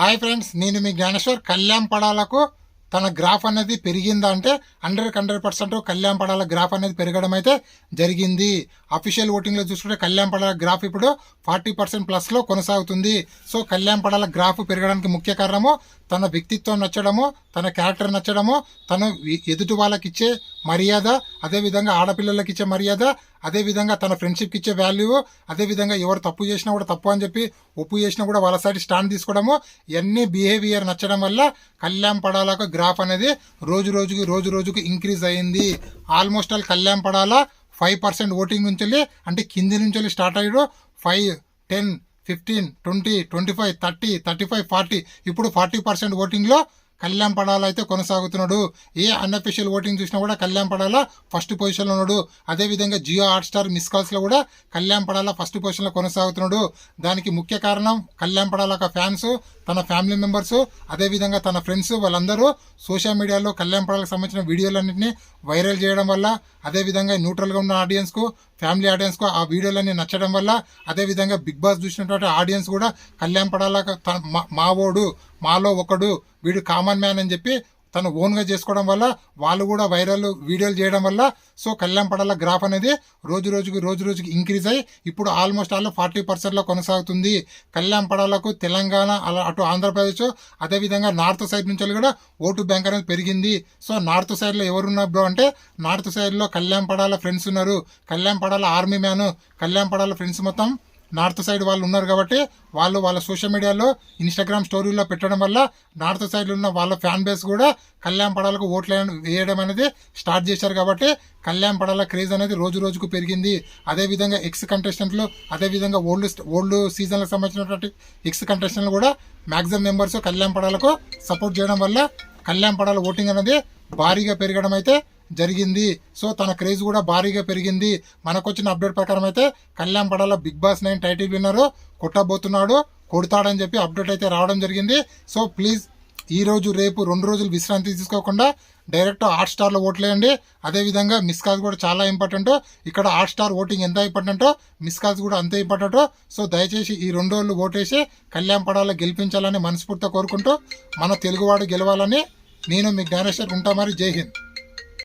Hi friends, నేను మీ జ్ఞానేశ్వర్. కళ్యాణ్ పడాలకు తన graph అనేది పెరిగిందా అంటే 100% కళ్యాణ్ పడాల గ్రాఫ్ అనేది పెరగడం అయితే జరిగింది. అఫీషియల్ ఓటింగ్లో చూసుకుంటే కళ్యాణ్ పడాల గ్రాఫ్ ఇప్పుడు 40% ప్లస్లో కొనసాగుతుంది. సో కళ్యాణ్ పడాల గ్రాఫ్ పెరగడానికి ముఖ్య కారణము తన వ్యక్తిత్వం నచ్చడము, తన క్యారెక్టర్ నచ్చడము, తను ఎదుటి వాళ్ళకి ఇచ్చే మర్యాద, అదేవిధంగా ఆడపిల్లలకి ఇచ్చే మర్యాద, అదేవిధంగా తన ఫ్రెండ్షిప్కి ఇచ్చే వాల్యూ, అదేవిధంగా ఎవరు తప్పు చేసినా కూడా తప్పు అని చెప్పి ఒప్పు చేసినా కూడా వాళ్ళ సైడ్ స్టాండ్ తీసుకోవడము, ఇవన్నీ బిహేవియర్ నచ్చడం వల్ల కళ్యాణ్ పడాలకు గ్రాఫ్ అనేది రోజు రోజుకు ఇంక్రీజ్ అయ్యింది. Almost all Kalyan Padala 5% voting నుంచి వెళ్ళి, అంటే కింది నుంచి వెళ్ళి స్టార్ట్ అయ్యాడు. 5, 10, 15, 20, 25, 30, 35, 40, ఇప్పుడు 40% ఓటింగ్లో కళ్యాణ్ పడాల అయితే కొనసాగుతున్నాడు. ఏ అన్అఫీషియల్ ఓటింగ్ చూసినా కూడా కళ్యాణ్ పడాల ఫస్ట్ పొజిషన్లో ఉన్నాడు. అదేవిధంగా జియో హాట్స్టార్ మిస్ కాల్స్లో కూడా కళ్యాణ్ పడాల ఫస్ట్ పొజిషన్లో కొనసాగుతున్నాడు. దానికి ముఖ్య కారణం కళ్యాణ్ పడాల ఫ్యాన్స్, తన ఫ్యామిలీ మెంబర్స్, అదేవిధంగా తన ఫ్రెండ్స్, వాళ్ళందరూ సోషల్ మీడియాలో కళ్యాణ్ పడాలకు సంబంధించిన వీడియోలన్నింటినీ వైరల్ చేయడం వల్ల, అదేవిధంగా న్యూట్రల్గా ఉన్న ఆడియన్స్కు, ఫ్యామిలీ ఆడియన్స్కు ఆ వీడియోలన్నీ నచ్చడం వల్ల, అదేవిధంగా బిగ్ బాస్ చూసినటువంటి ఆడియన్స్ కూడా కళ్యాణ్ పడాల మావోడు, మాలో ఒకడు, వీడు కామన్ మ్యాన్ అని చెప్పి తను ఓన్గా చేసుకోవడం వల్ల వాళ్ళు కూడా వైరల్ వీడియోలు చేయడం వల్ల సో కళ్యాణ్ పడాల గ్రాఫ్ అనేది రోజుకి ఇంక్రీజ్ అయ్యి ఇప్పుడు ఆల్మోస్ట్ 40%లో కొనసాగుతుంది. కళ్యాణ్ పడాలకు తెలంగాణ, అలా అటు ఆంధ్రప్రదేశ్, అదేవిధంగా నార్త్ సైడ్ నుంచి కూడా ఓటు బ్యాంక్ అనేది పెరిగింది. సో నార్త్ సైడ్లో ఎవరున్నారు బ్రో అంటే, నార్త్ సైడ్లో కళ్యాణ్ పడాల ఫ్రెండ్స్ ఉన్నారు, Kalyan Padala army man, Kalyan Padala friends మొత్తం నార్త్ సైడ్ వాళ్ళు ఉన్నారు. కాబట్టి వాళ్ళ సోషల్ మీడియాలో, ఇన్స్టాగ్రామ్ స్టోరీలో పెట్టడం వల్ల నార్త్ సైడ్లో ఉన్న వాళ్ళ ఫ్యాన్ బేస్ కూడా కళ్యాణ్ పడాలకు ఓట్లు వేయడం అనేది స్టార్ట్ చేశారు. కాబట్టి కళ్యాణ్ పడాల క్రేజ్ అనేది రోజుకు పెరిగింది. అదేవిధంగా ఎక్స్ కంటెస్టెంట్లు, అదేవిధంగా ఓల్డ్ సీజన్లకు సంబంధించినటువంటి ఎక్స్ కంటెస్టెంట్లు కూడా మ్యాక్సిమం మెంబర్స్ కళ్యాణ్ పడాలకు సపోర్ట్ చేయడం వల్ల కళ్యాణ్ పడాల ఓటింగ్ అనేది భారీగా పెరగడం అయితే జరిగింది. సో తన క్రేజ్ కూడా భారీగా పెరిగింది. మనకు వచ్చిన అప్డేట్ ప్రకారం అయితే Kalyan Padala Bigg Boss 9 title winner కొట్టబోతున్నాడు, కొడతాడని చెప్పి అప్డేట్ అయితే రావడం జరిగింది. సో ప్లీజ్ ఈ రోజు రేపు 2 రోజులు విశ్రాంతి తీసుకోకుండా డైరెక్ట్ హాట్స్టార్లో ఓట్లేయండి. అదేవిధంగా మిస్ కాల్స్ కూడా చాలా ఇంపార్టెంట్. ఇక్కడ హాట్స్టార్ ఓటింగ్ ఎంత ఇంపార్టెంటో మిస్ కాల్స్ కూడా అంతే ఇంపార్టెంట్. సో దయచేసి ఈ 2 రోజులు ఓటేసి కళ్యాణ్ పడాల గెలిపించాలని మనస్ఫూర్తిగా కోరుకుంటూ మన తెలుగువాడు గెలవాలని నేను మీ జ్ఞానేశ్వర్ ఉంటా. మరి జై హింద్.